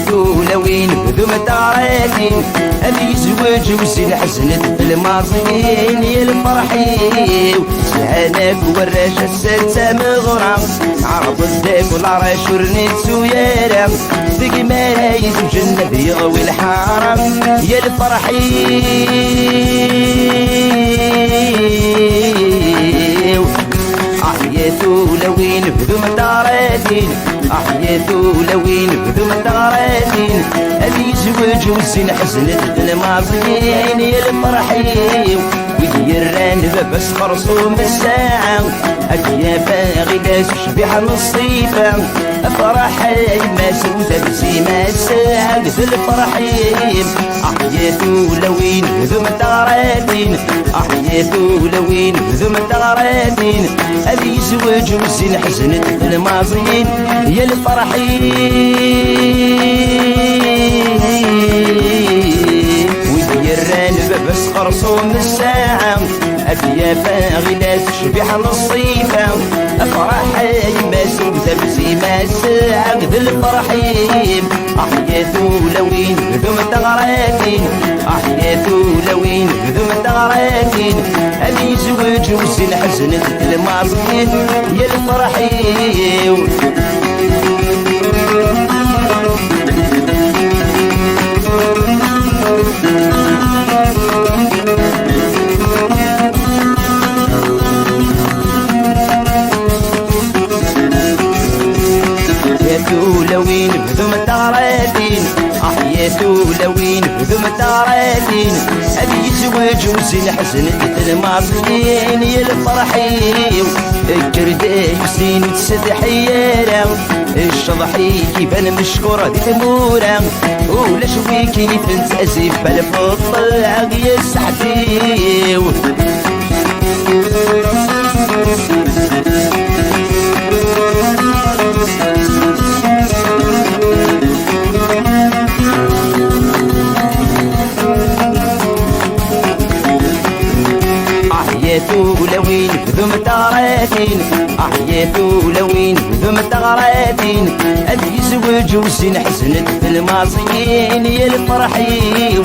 حياتو لوين بذوم تغراتين أبي يزوج وزين حزنت الماضيين يا الفرحي سهانك والراشة السلسة مغرام عرض الداك والعراش ورنيت سويرة ذيك مرايز وجنة بيغوي الحرام يا الفرحي حياتو لوين بذوم تغراتين حياتو لوين بذوم تغراتين أبي يزوج وزين حزنت الماضيين يا الفرحي ويديران بس خرصوم الساعة أكيا باغي باس شبيحة نصيفة أفرح ما سودة بسيمة الساعة في الفرحيم حياتو لوين بذوم تغراتين حياتو لوين بذوم تغراتين أبي يزوج وزين حزنت الماضيين يا الفرحيم ويديران بس خرصوم الساعة أبيا باغي لا تشبيح نصيفة أفرح ما سودة بزيمة الساعة ذي الفرحيم حياتو لوين بذوم تغراتين حياتو لوين بذوم تغراتين أبي يزوج وزين حزنت الماضيين يا الفرحيم حياتو لوين بذوم تغراتين حياتو لوين بذوم تغراتين أبي يزوج وزين حزنت الماضيين يا الفرحي الكرداي وزين تسد حيارة الشضحي كيبان مشكورة دي ثمورة ولا شوي كيف نتأزف بالفضل يا سحتي حياتو لوين بذوم تغراتين حياتو لوين بذوم تغراتين أبي يزوج وزين حزنت الماضيين يا الفرحي